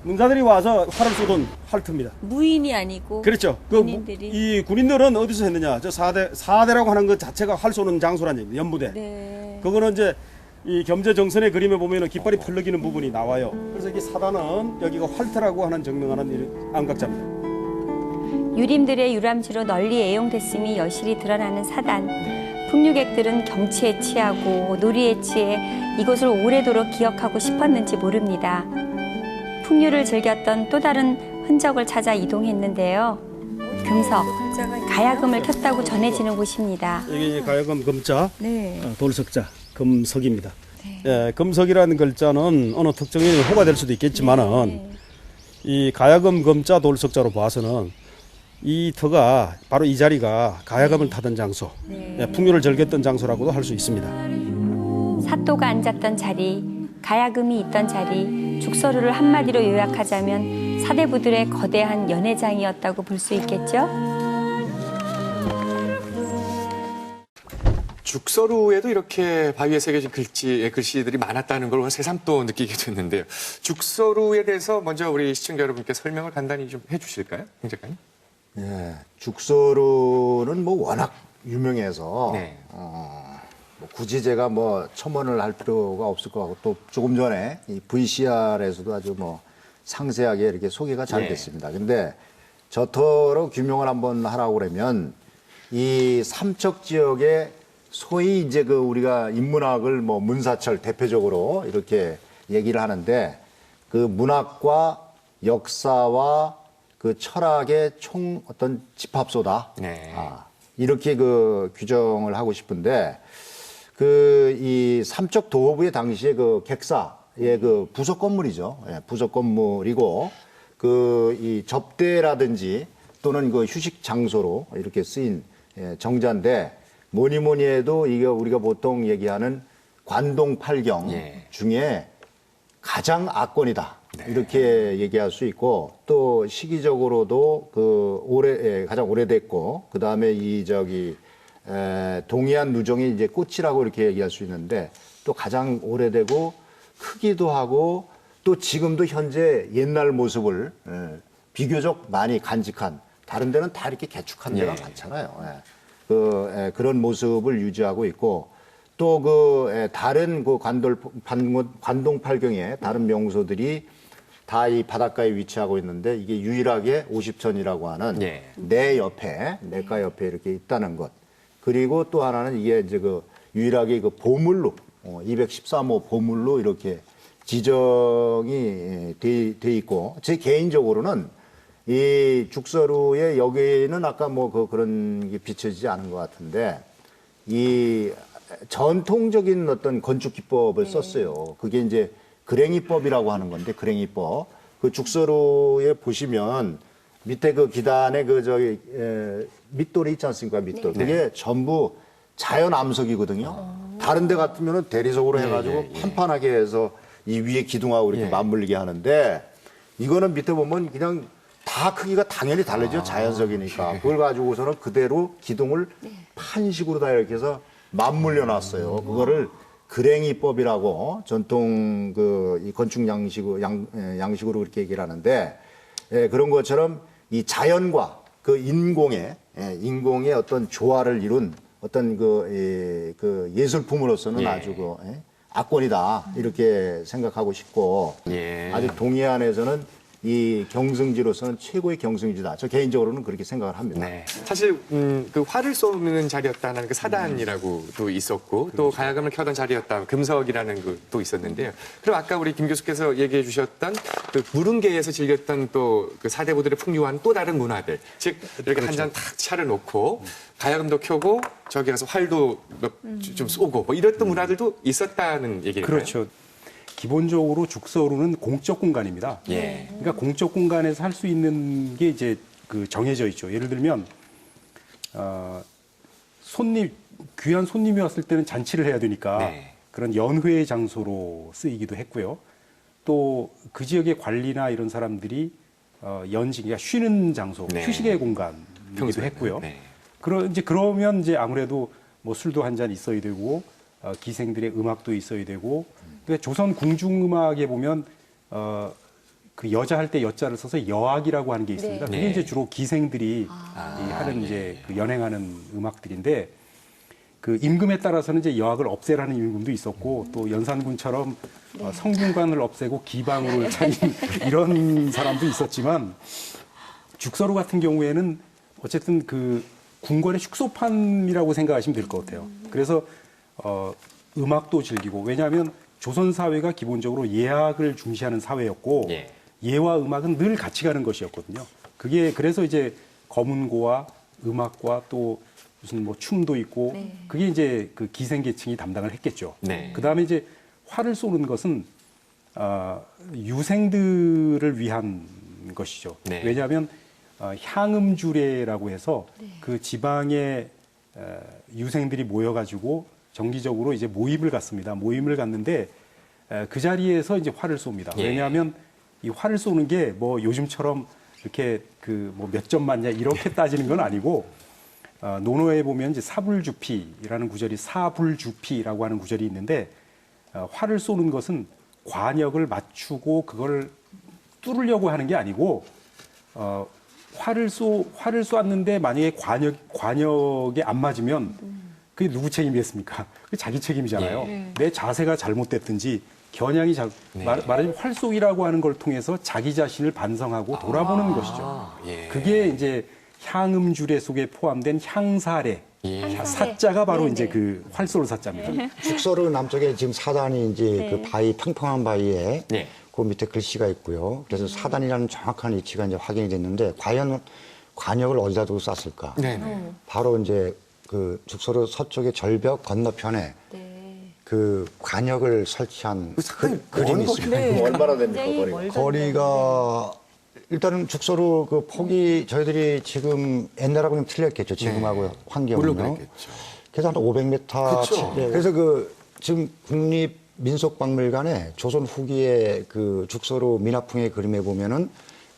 문자들이 와서 활을 쏘던 활터입니다. 무인이 아니고 그렇죠. 군인들이. 이 군인들은 어디서 했느냐? 저 사대라고 하는 것 자체가 활 쏘는 장소라는 얘기입니다. 연부대. 네. 그거는 이제 이 겸재 정선의 그림에 보면은 깃발이 펄럭이는 부분이 나와요. 그래서 이 사단은 여기가 활터라고 하는 증명하는 안각자입니다. 유림들의 유람지로 널리 애용됐음이 여실히 드러나는 사단. 풍류객들은 경치에 취하고 놀이에 취해 이곳을 오래도록 기억하고 싶었는지 모릅니다. 풍류를 즐겼던 또 다른 흔적을 찾아 이동했는데요. 금석, 가야금을 켰다고 전해지는 곳입니다. 여기 가야금 금자, 네. 돌석자, 금석입니다. 예, 금석이라는 글자는 어느 특정인이 호가 될 수도 있겠지만은 이 가야금 금자 돌석자로 봐서는 이 터가 바로 이 자리가 가야금을 타던 장소, 예, 풍류를 즐겼던 장소라고도 할 수 있습니다. 사또가 앉았던 자리, 가야금이 있던 자리, 죽서루를 한마디로 요약하자면 사대부들의 거대한 연회장이었다고 볼 수 있겠죠? 죽서루에도 이렇게 바위에 새겨진 글씨들이 많았다는 걸 오늘 새삼 또 느끼게 됐는데요. 죽서루에 대해서 먼저 우리 시청자 여러분께 설명을 간단히 좀 해주실까요? 홍 작가님? 예, 죽서루는 뭐 워낙 유명해서 네. 뭐 굳이 제가 뭐 첨언을 할 필요가 없을 것 같고 또 조금 전에 이 VCR에서도 아주 뭐 상세하게 이렇게 소개가 잘 네. 됐습니다. 근데 저터로 규명을 한번 하라고 그러면 이 삼척 지역에 소위 이제 그 우리가 인문학을 뭐 문사철 대표적으로 이렇게 얘기를 하는데 그 문학과 역사와 그 철학의 총 어떤 집합소다. 네. 이렇게 그 규정을 하고 싶은데 그 이 삼척 도호부의 당시에 그 객사의 그 부속 건물이죠. 예, 부속 건물이고 그 이 접대라든지 또는 그 휴식 장소로 이렇게 쓰인 정자인데 뭐니 해도 이게 우리가 보통 얘기하는 관동 팔경 예. 중에 가장 압권이다. 이렇게 얘기할 수 있고 또 시기적으로도 그 가장 오래됐고 그 다음에 이 동해안 누정이 이제 꽃이라고 이렇게 얘기할 수 있는데 또 가장 오래되고 크기도 하고 또 지금도 현재 옛날 모습을 비교적 많이 간직한 다른 데는 다 이렇게 개축한 데가 많잖아요. 그런 모습을 유지하고 있고 또 다른 그 관동팔경의 다른 명소들이 다 이 바닷가에 위치하고 있는데 이게 유일하게 50천이라고 하는 내가 옆에 이렇게 있다는 것. 그리고 또 하나는 이게 이제 유일하게 보물로 213호 보물로 이렇게 지정이 돼 있고 제 개인적으로는 이 죽서루에 여기는 아까 그런 게 비춰지지 않은 것 같은데 이 전통적인 어떤 건축 기법을 썼어요. 그게 이제 그랭이법이라고 하는 건데 그랭이법. 그 죽서루에 보시면 밑에 그 기단에 밑돌이 있지 않습니까? 밑돌. 그게 전부 자연 암석이거든요. 다른 데 같으면은 대리석으로 해가지고 판판하게 해서 이 위에 기둥하고 이렇게 맞물리게 하는데 이거는 밑에 보면 그냥 다 크기가 당연히 다르죠. 자연석이니까. 그걸 가지고서는 그대로 기둥을 판식으로 다 이렇게 해서 맞물려 놨어요. 그거를 그랭이법이라고 전통 이 건축 양식으로 그렇게 얘기를 하는데 그런 것처럼 이 자연과 그 인공의 어떤 조화를 이룬 어떤 그 예술품으로서는 아주 압권이다 이렇게 생각하고 싶고 아직 동해안에서는 이 경승지로서는 최고의 경승지다. 저 개인적으로는 그렇게 생각을 합니다. 네. 사실 그 활을 쏘는 자리였다는 그 사단이라고도 있었고 또 가야금을 켜던 자리였다 금석이라는 것도 있었는데요. 그럼 아까 우리 김 교수께서 얘기해 주셨던 그 무릉계에서 즐겼던 또 그 사대부들의 풍요한 또 다른 문화들, 즉 이렇게 한 잔 탁 차려놓고 가야금도 켜고 저기 가서 활도 좀 쏘고 뭐 이랬던 문화들도 있었다는 얘기일까요? 그렇죠. 기본적으로 죽서루는 공적 공간입니다. 그러니까 공적 공간에서 할 수 있는 게 이제 정해져 있죠. 예를 들면 귀한 손님이 왔을 때는 잔치를 해야 되니까 그런 연회의 장소로 쓰이기도 했고요. 또 그 지역의 관리나 이런 사람들이 그러니까 쉬는 장소, 휴식의 공간이기도 했고요. 그러면 이제 아무래도 뭐 술도 한 잔 있어야 되고 기생들의 음악도 있어야 되고. 그러니까 조선 궁중음악에 보면 그 여자 할 때 여자를 써서 여악이라고 하는 게 있습니다. 그게 이제 주로 기생들이 하는 이제 그 연행하는 음악들인데 그 임금에 따라서는 이제 여악을 없애라는 임금도 있었고 또 연산군처럼 성균관을 없애고 기방으로 차린 이런 사람도 있었지만 죽서루 같은 경우에는 어쨌든 그 궁궐의 축소판이라고 생각하시면 될 것 같아요. 그래서 음악도 즐기고 왜냐하면 조선 사회가 기본적으로 예악을 중시하는 사회였고 예와 음악은 늘 같이 가는 것이었거든요. 그게 그래서 이제 검은고와 음악과 또 무슨 뭐 춤도 있고 그게 이제 그 기생계층이 담당을 했겠죠. 그 다음에 이제 활을 쏘는 것은 유생들을 위한 것이죠. 왜냐하면 향음주례라고 해서 그 지방의 유생들이 모여가지고 정기적으로 이제 모임을 갖습니다. 모임을 갖는데 그 자리에서 이제 활을 쏩니다. 왜냐하면 이 활을 쏘는 게 뭐 요즘처럼 이렇게 그 뭐 몇 점 맞냐 이렇게 따지는 건 아니고 논어에 보면 이제 사불주피라는 구절이 사불주피라고 하는 구절이 있는데 활을 쏘는 것은 관역을 맞추고 그걸 뚫으려고 하는 게 아니고 활을 쏘았는데 만약에 관역에 안 맞으면 그게 누구 책임이겠습니까? 그게 자기 책임이잖아요. 내 자세가 잘못됐든지 겨냥이 네. 말하자면 활쏘기라고 하는 걸 통해서 자기 자신을 반성하고 돌아보는 것이죠. 예. 그게 이제 향음주례 속에 포함된 향사례. 예. 사자가 바로 네네. 이제 그 활쏘를 사자입니다. 죽서로 남쪽에 지금 사단이 이제 네. 그 바위 평평한 바위에 네. 그 밑에 글씨가 있고요. 그래서 사단이라는 정확한 위치가 이제 확인이 됐는데 과연 관역을 어디다 두고 쐈을까? 네네. 바로 이제 그 죽서로 서쪽의 절벽 건너편에 네. 그 관역을 설치한 상당히 그림이 먼 있습니다. 네. 그럼 얼마나 됩니까, 굉장히 거리가? 멀던데. 거리가 일단은 죽서로 그 폭이 저희들이 지금 옛날하고 좀 틀렸겠죠. 지금하고 물론 환경은요. 그랬겠죠. 그래서 한 500m. 그쵸. 그래서 그 지금 국립민속박물관에 조선 후기의 그 죽서로 민화풍의 그림에 보면은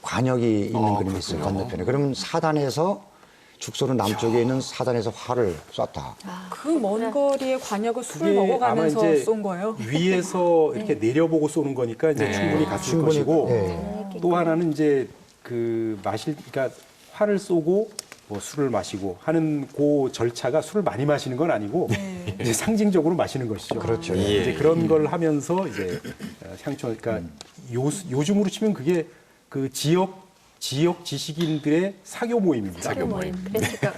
관역이 있는 그림이 있어요. 건너편에. 그러면 사단에서 죽서로 남쪽에 있는 사단에서 활을 쐈다. 그 먼 거리에 관역을 술을 그게 아마 먹어가면서 이제 쏜 거예요. 위에서 이렇게 내려보고 쏘는 거니까 이제 네. 충분히 갔을 충분히, 것이고 네. 또 하나는 이제 그 그러니까 활을 쏘고 뭐 술을 마시고 하는 그 절차가 술을 많이 마시는 건 아니고 이제 상징적으로 마시는 것이죠. 그렇죠. 예. 이제 그런 걸 하면서 이제 향초 그러니까 요즘으로 치면 그게 그 지역 지식인들의 사교 모임입니다. 사교 모임. 그러니까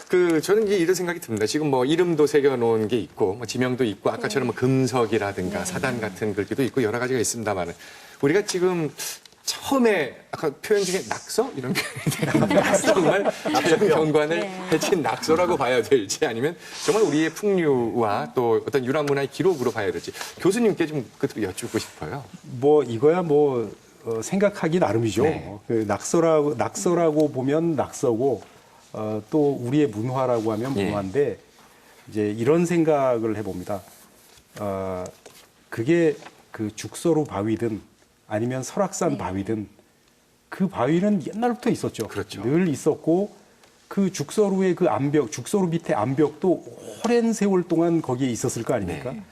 그 저는 이제 이런 생각이 듭니다. 지금 뭐 이름도 새겨놓은 게 있고 뭐 지명도 있고 아까처럼 뭐 금석이라든가 사단 같은 글귀도 있고 여러 가지가 있습니다만은 우리가 지금 처음에 아까 표현 중에 낙서 이런 표현이 정말 자연경관을 해친 낙서라고 봐야 될지 아니면 정말 우리의 풍류와 또 어떤 유람문화의 기록으로 봐야 될지 교수님께 좀 그것도 여쭙고 싶어요. 뭐 이거야 뭐 생각하기 나름이죠. 네. 그 낙서라고 보면 낙서고 또 우리의 문화라고 하면 예. 문화인데 이제 이런 생각을 해봅니다. 그게 그 죽서로 바위든 아니면 설악산 바위든 그 바위는 옛날부터 있었죠. 그렇죠. 늘 있었고 그 죽서루의 그 암벽, 죽서루 밑에 암벽도 오랜 세월 동안 거기에 있었을 거 아닙니까? 네.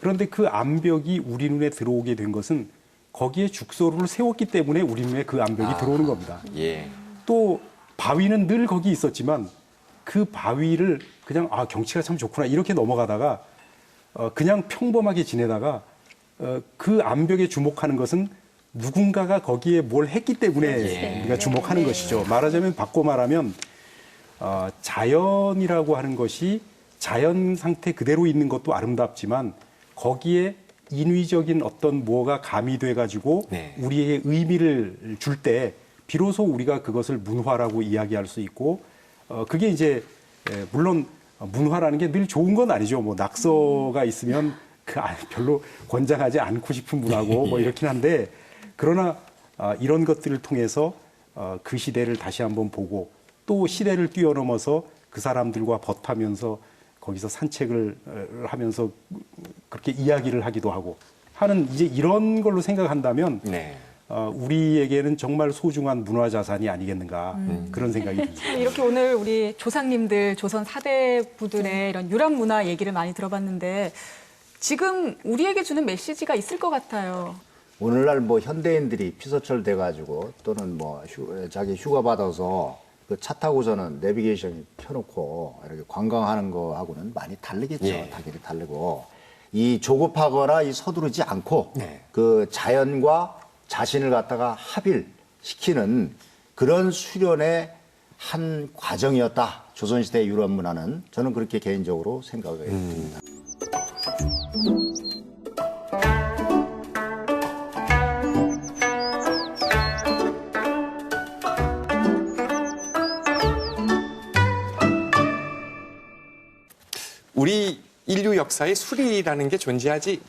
그런데 그 암벽이 우리 눈에 들어오게 된 것은 거기에 죽서루를 세웠기 때문에 우리 눈에 그 암벽이 들어오는 겁니다. 예. 또 바위는 늘 거기 있었지만 그 바위를 그냥 경치가 참 좋구나 이렇게 넘어가다가 그냥 평범하게 지내다가 그 암벽에 주목하는 것은 누군가가 거기에 뭘 했기 때문에 우리가 주목하는 것이죠. 말하자면 바꿔 말하면 자연이라고 하는 것이 자연 상태 그대로 있는 것도 아름답지만 거기에 인위적인 어떤 뭐가 가미돼 가지고 네. 우리에게 의미를 줄 때 비로소 우리가 그것을 문화라고 이야기할 수 있고 그게 이제 물론 문화라는 게 늘 좋은 건 아니죠. 뭐 낙서가 있으면 별로 권장하지 않고 싶은 문화고 뭐 이렇긴 한데 그러나 이런 것들을 통해서 그 시대를 다시 한번 보고 또 시대를 뛰어넘어서 그 사람들과 벗하면서 거기서 산책을 하면서 그렇게 이야기를 하기도 하고 하는 이제 이런 걸로 생각한다면 네. 우리에게는 정말 소중한 문화 자산이 아니겠는가 그런 생각이 듭니다. 이렇게 오늘 우리 조상님들, 조선 사대부들의 이런 유람 문화 얘기를 많이 들어봤는데 지금 우리에게 주는 메시지가 있을 것 같아요. 오늘날 뭐 현대인들이 피서철 돼가지고 또는 뭐 자기 휴가 받아서 그 차 타고서는 내비게이션 켜놓고 이렇게 관광하는 거하고는 많이 다르겠죠. 예. 당연히 다르고 이 조급하거나 이 서두르지 않고 네. 그 자연과 자신을 갖다가 합일시키는 그런 수련의 한 과정이었다. 조선시대 유럽 문화는 저는 그렇게 개인적으로 생각을 듭니다. 우리 인류 역사에 술이라는 게 존재하지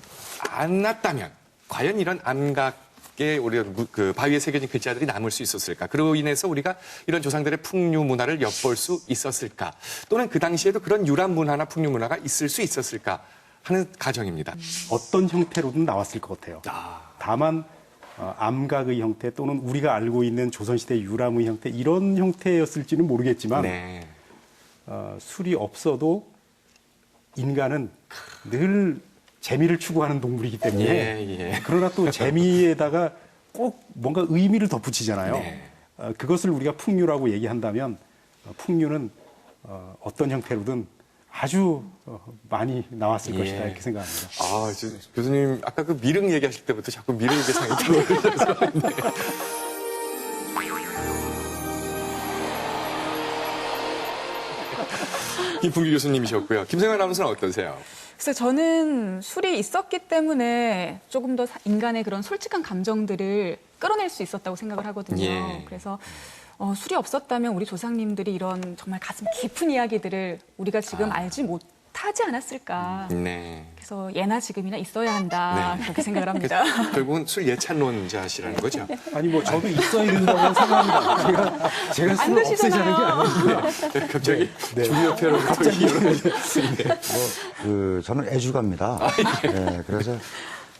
않았다면 과연 이런 암각의 우리 그 바위에 새겨진 글자들이 남을 수 있었을까? 그로 인해서 우리가 이런 조상들의 풍류 문화를 엿볼 수 있었을까? 또는 그 당시에도 그런 유람 문화나 풍류 문화가 있을 수 있었을까 하는 가정입니다. 어떤 형태로든 나왔을 것 같아요. 다만 암각의 형태 또는 우리가 알고 있는 조선시대 유람의 형태 이런 형태였을지는 모르겠지만 네. 술이 없어도 인간은 늘 재미를 추구하는 동물이기 때문에 예. 그러나 또 재미에다가 꼭 뭔가 의미를 덧붙이잖아요. 네. 그것을 우리가 풍류라고 얘기한다면 풍류는 어떤 형태로든 아주 많이 나왔을 것이다 이렇게 생각합니다. 아, 교수님 아까 그 미륵 얘기하실 때부터 자꾸 미륵의 상이 떠오르셔서. 김풍기 교수님이셨고요. 김생환 아나운서는 어떠세요? 그래서 저는 술이 있었기 때문에 조금 더 인간의 그런 솔직한 감정들을 끌어낼 수 있었다고 생각을 하거든요. 예. 그래서 술이 없었다면 우리 조상님들이 이런 정말 가슴 깊은 이야기들을 우리가 지금 알지 못하지 않았을까. 네. 그래서 예나 지금이나 있어야 한다. 네. 그렇게 생각을 합니다. 결국은 술 예찬론자시라는 거죠. 아니 뭐 저도 있어야 된다고 생각합니다. 제가 안 술을 없애자는 게 드시잖아요. 아닌데. 갑자기 중요표로부터 저는 애주가입니다. 네, 그래서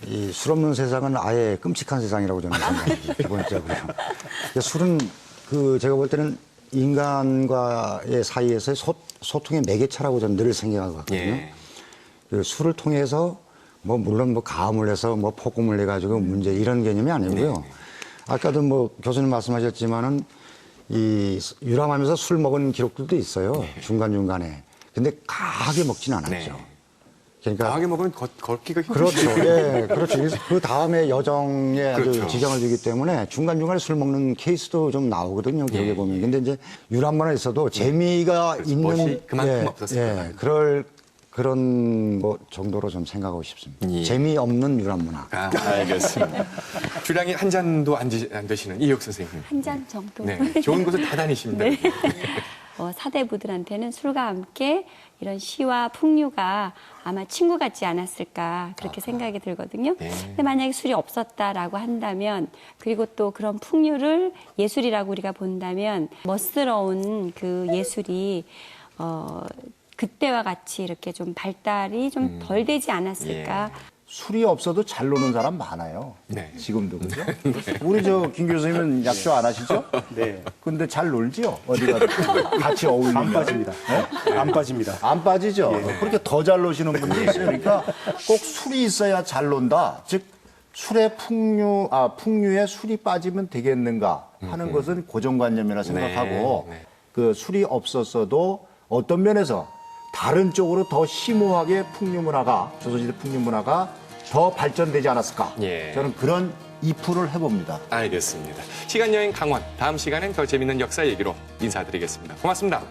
이 술 없는 세상은 아예 끔찍한 세상이라고 저는 생각합니다. 기본적으로. 술은 제가 볼 때는 인간과의 사이에서의 소통의 매개체라고 저는 늘 생각하거든요. 예. 그 술을 통해서 물론 가음을 해서 폭음을 해가지고 문제 이런 개념이 아니고요. 아까도 교수님 말씀하셨지만은 이 유람하면서 술 먹은 기록들도 있어요. 중간중간에. 근데 강하게 먹진 않았죠. 네. 그러니까 강하게 먹으면 걷기가 그렇죠. 힘들죠. 예, 그렇죠. 그래서 그 다음에 여정에 아주 그렇죠. 지장을 주기 때문에 중간중간에 술 먹는 케이스도 좀 나오거든요. 기록에 예. 보면. 근데 이제 유람만에 있어도 재미가 그렇죠. 있는 멋이 그만큼 없었을 거다. 그런 정도로 좀 생각하고 싶습니다. 예. 재미없는 유람 문화. 알겠습니다. 주량이 한 잔도 안 드시는 이혁 선생님. 한 잔 정도. 네. 좋은 곳을 다 다니십니다. 네. 사대부들한테는 술과 함께 이런 시와 풍류가 아마 친구 같지 않았을까 그렇게 생각이 들거든요. 네. 근데 만약에 술이 없었다라고 한다면 그리고 또 그런 풍류를 예술이라고 우리가 본다면 멋스러운 그 예술이 그때와 같이 이렇게 좀 발달이 좀 덜 되지 않았을까. 술이 없어도 잘 노는 사람 많아요. 네. 지금도 그죠? 우리 김 교수님은 약주 안 하시죠? 네. 근데 잘 놀지요? 어디 가도 같이 어울리면. 안 빠집니다. 네? 안 빠집니다. 안 빠지죠? 그렇게 더 잘 노시는 분이 있어요. 그러니까 꼭 술이 있어야 잘 논다. 즉, 술의 풍류에 술이 빠지면 되겠는가 하는 것은 고정관념이라 생각하고 네. 그 술이 없었어도 어떤 면에서 다른 쪽으로 더 심오하게 조선시대 풍류 문화가 더 발전되지 않았을까? 예. 저는 그런 이풀을 해봅니다. 알겠습니다. 시간여행 강원. 다음 시간엔 더 재밌는 역사 얘기로 인사드리겠습니다. 고맙습니다.